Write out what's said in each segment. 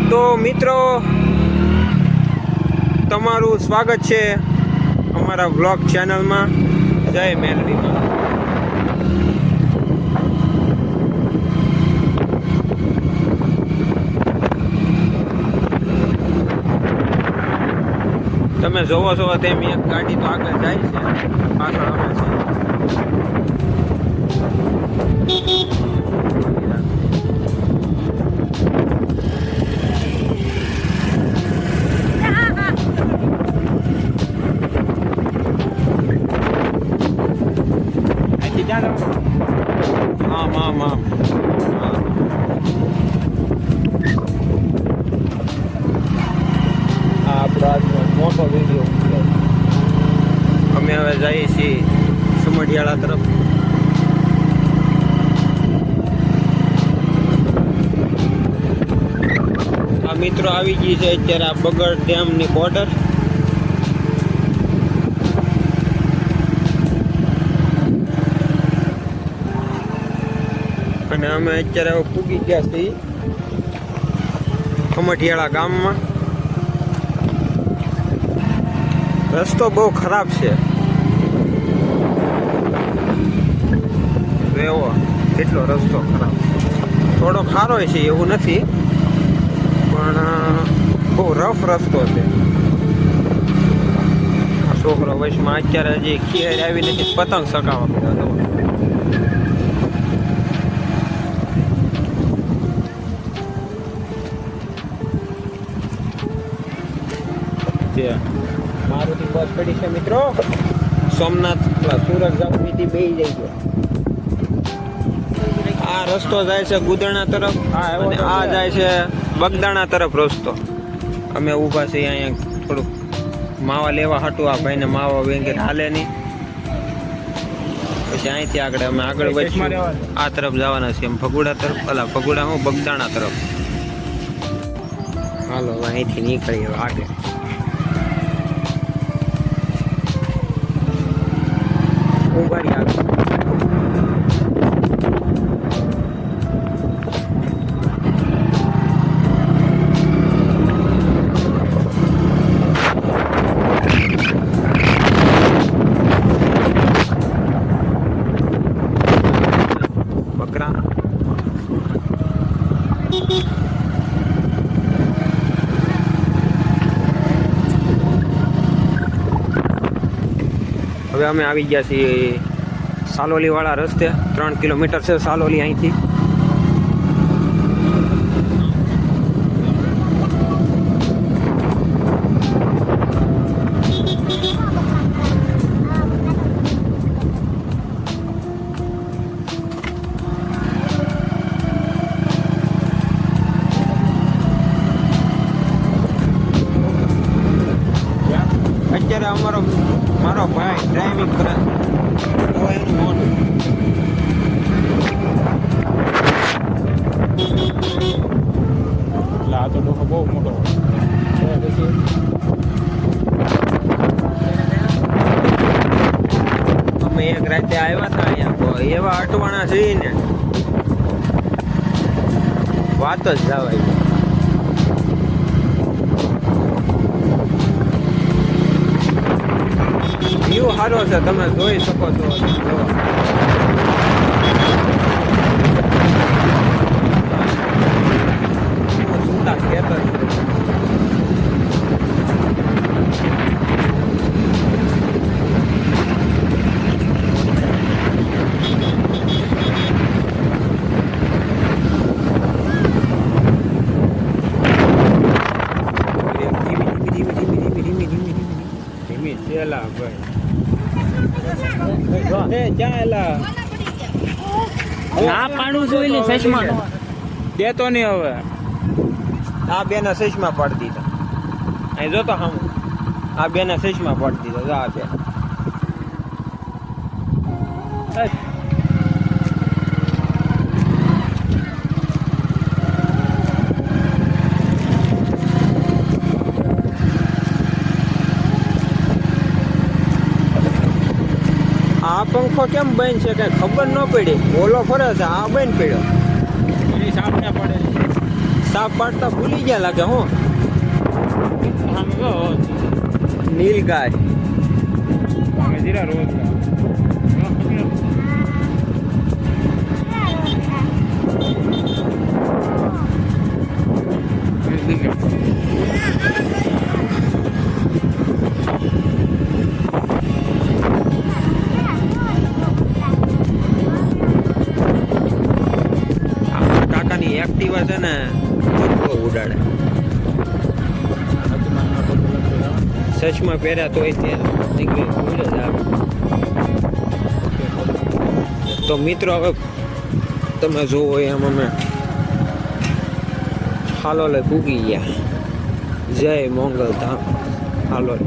તો મિત્રો તમારું સ્વાગત છે અમારા વ્લોગ ચેનલમાં જય મેલડીમાં। તમે જોવો છો તેમ એક ગાડી તો આગળ જાય છે, પાછળ આવે છે। આમ આપણો આજનો મોટો વિડીયો। અમે હવે જઈએ છીએ સમઢિયાળા તરફ। આ મિત્રો આવી ગઈ છે અત્યારે આ બગડ ડેમની બોર્ડર। અને અમે અત્યારે પૂગી ગયા છીએ સમઢિયાળા ગામમાં। રસ્તો બહુ ખરાબ છે, એવો કેટલો રસ્તો ખરાબ, થોડો ખારો છે એવું નથી, પણ બહુ રફ રસ્તો છે। આ છોકરો વયસમાં અત્યારે હજી ખીર આવી નથી, પતંગ સકાવવા પડ્યો। મારુતિ બસ પડી છે મિત્રો, સોમનાથ સુરત જવાની બે જઈ ગયો। આ રસ્તો જાય છે ગુદરણા તરફ, અને આ જાય છે બગદાણા તરફ રસ્તો। અમે ઊભા છીએ અહીંયા થોડુંક માવા લેવા હાટું। આ ભાઈને માવા વેંગે હાલે નહીં, પછી અહીંથી આગળ અમે આગળ વધીશું, આ તરફ જવાના છીએ ભગુડા તરફ, ભગુડા હું બગદાણા તરફ। હાલો અહીંથી નીકળીએ આગળ। ઉભારી આગળ બકરા। હવે અમે આવી ગયા છીએ સાલોલી વાળા રસ્તે। 3 કિલોમીટર છે સાલોલી અહીંથી। અત્યારે મારો ભાઈ ડ્રાઇવિંગ કરે એનું મોટું એટલે આ તો ડોકો બહુ મોટો। અમે એક રાતે આવ્યા હતા અહીંયા, એવા અટવાણા છીએ ને વાત જ જવાય। વ્યૂ સારો છે, તમે જોઈ શકો છો। સુંદર ખેતર છે। ધીમી ચેલા ભાઈ ના પાડું જોઈ ને ચશ્મા દેતો નહીં હવે। આ બેના ચશ્મા પાડી દીધા, અહીં જોતો હમ આ બેના ચશ્મા પાડી દીધા। આ બે આ પંખો કેમ બંધ છે કઈ ખબર ન પડી, ઓલો ફરે છે, આ બંધ પડ્યો। સામે પડે સાપ પાડતા ભૂલી ગયા લાગે હું આમ જો નીલ ગાય અમે જીરા રોજ કાકાની એક્ટિવા છે ને બહુ ઉડાડે સચમાં પહેર્યા તોય તે નીકળી ઉડે જ આવે તો મિત્રો હવે તમે જોવો એમ અમે હાલોલે પૂગી ગયા જય મોંગલ ધામ હાલોલ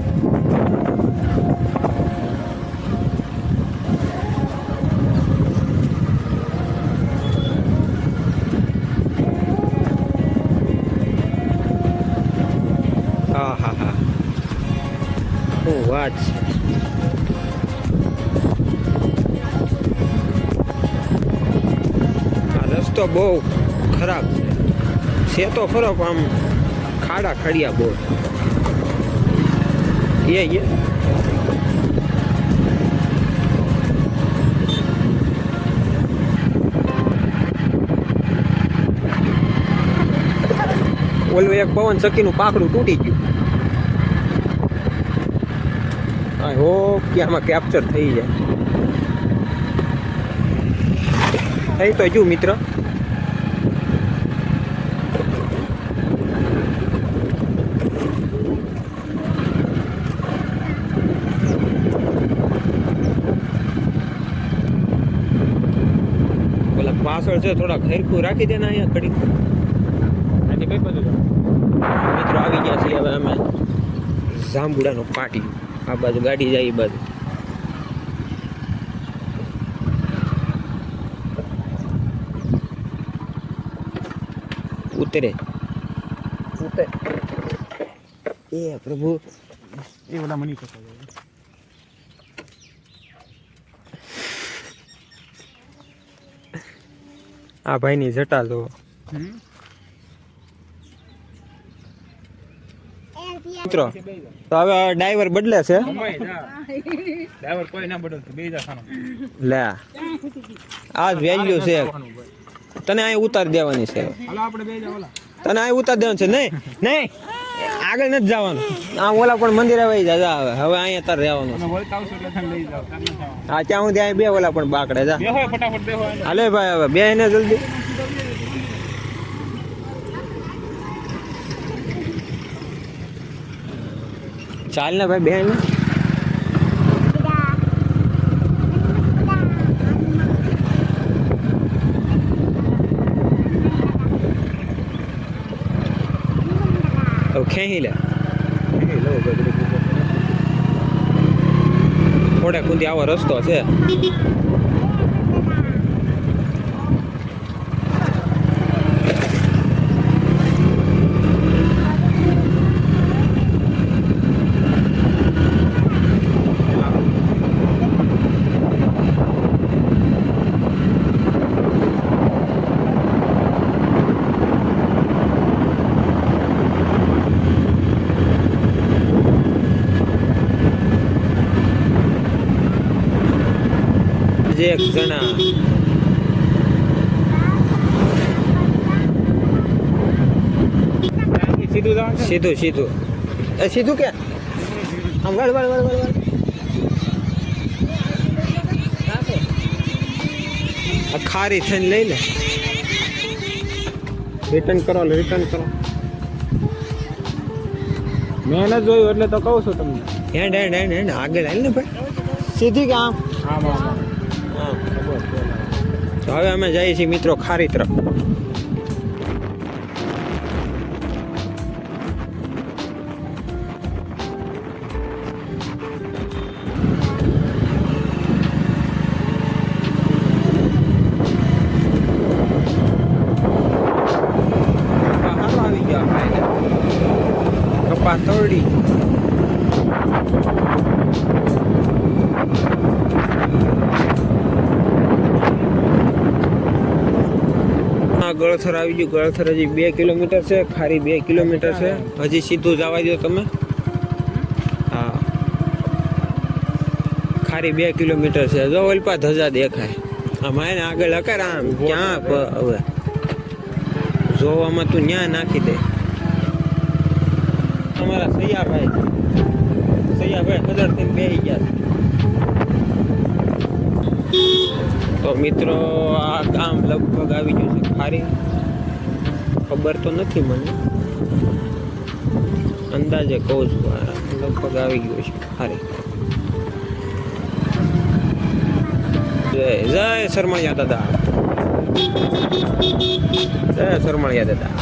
હા હા હા શું વાત છે આ રસ્તો બહુ ખરાબ છે તો ખરો પણ આમ ખાડા ખડિયા બહુ એ ઓલું એક પવન ચક્કીનું પાંખડું તૂટી ગયું આઈ હોપ કે આમાં કેપ્ચર થઈ જાય થઈ તો જો મિત્ર ઓલા પાછળ છે થોડા ખરખું રાખી દે ને અહીંયા ખડી આજે કઈ બાજુ મિત્રો આવી ગયા છીએ હવે અમે જાંબુડાનો પાટી આ બાજુ ગાડી જાય એ બાજુ ઉતરે એ પ્રભુ એ ઓલા મની કરતા આ ભાઈની જટા જો મિત્રો તો હવે ડ્રાઈવર બદલે છે ડ્રાઈવર કોઈ ના બદલતું બે જા ખાનો લે આ વેલ્યુ છે તને અહીં ઉતારી દેવાની છે હાલો આપણે બે જા ઓલા તને અહીં ઉતારી દેવાનું છે નહીં નહીં આગળ નથી જવાનું આ ઓલા પણ મંદિરે વહી જા હવે અહીંયા તાર રહેવાનું તમે વળતા આવશો એટલે તમે લઈ જાઓ તમને જાઓ હા ત્યાં હું ત્યાં બે ઓલા પણ બાકડે જા બેહો ફટાફટ બેહો હાલે ભાઈ હવે બે ને જલ્દી ચાલ ને ભાઈ બે ને ખેંચી લે થોડે કુંદી આવો રસ્તો છે એક જણા સીધું જવાનું છે સીધું સીધું એ સીધું કે આમ વળ વળ વળ વળ આ ખારી થઈને લઈ લે રિટર્ન કરો રિટર્ન કરો મેં ન જોયું એટલે તો કહું છું તમને હેન્ડ હેન્ડ હેન્ડ હેન્ડ આગળ હાલ ને ભાઈ સીધી કે આમ આમ આમ હા તો હવે અમે જઈએ છીએ મિત્રો ખારી તરફ આવી ગયા કપા તોડી ગળથર આવી ગયું. ગળથર હજી 2 કિલોમીટર છે, ખારી 2 કિલોમીટર છે. હજી સીધું જવા દો તમે. હા, ખારી 2 કિલોમીટર છે. જો ઓલપા ધજા દેખાય. આમાં એને આગળ હકાર આમ ક્યાં હવે જોવામાં તું ન્યા નાખી દે. અમારા સૈયાભાઈ કદરથી બેસી ગયા છે. તો મિત્રો આ ગામ લગભગ આવી ગયું છે ખારી. ખબર તો નથી મને, અંદાજે કહું છું લગભગ આવી ગયું છે ખારી. જય જય શરમળિયા દાદા, જય શરમળિયા દાદા.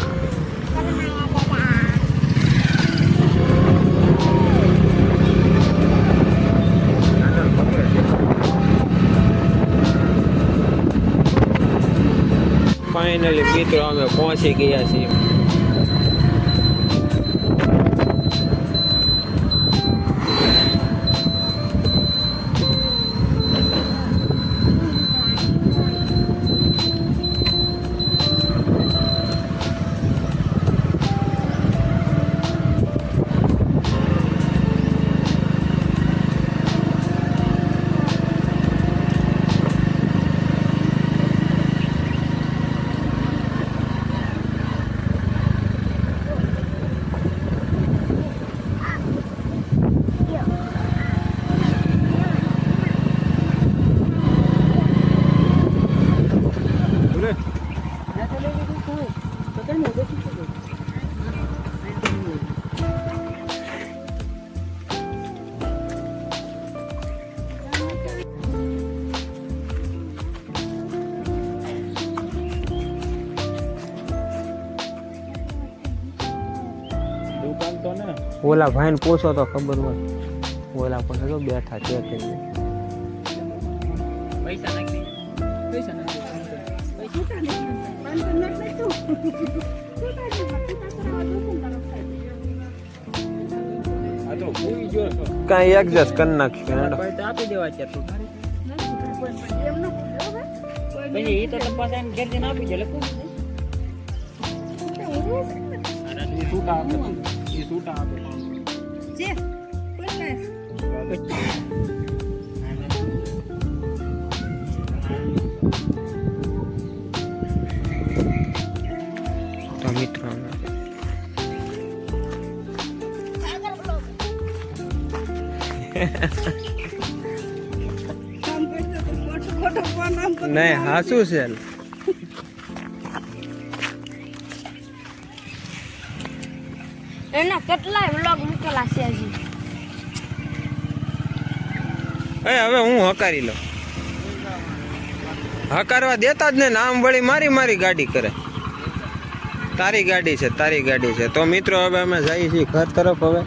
ફાઇનલી મિત્રો અમે પહોંચી ગયા છીએ. દુકાન તો ને ઓલા ભાઈને પૂછો તો ખબર હોય. ઓલા પાસે તો બેઠા છે કે પૈસા નાખી આ તો ભૂલી ગયો છો. કાંઈ એડજસ્ટ કરી નાખ્યું. પૈસા આપી દેવા છે તું પછી એ તો તપાસ એમ ઘેર જઈને આપી દે લખું છૂટા આપે એ છૂટા આપે તો મિત્રો નહીં હાસું છે. એના કેટલાય વ્લોગ મૂકેલા છે હજી. હવે હું હકારી લઉં. હકારવા દેતા જ ને આમ વળી મારી ગાડી કરે. તારી ગાડી છે. તો મિત્રો હવે અમે જઈએ છીએ ઘર તરફ. હવે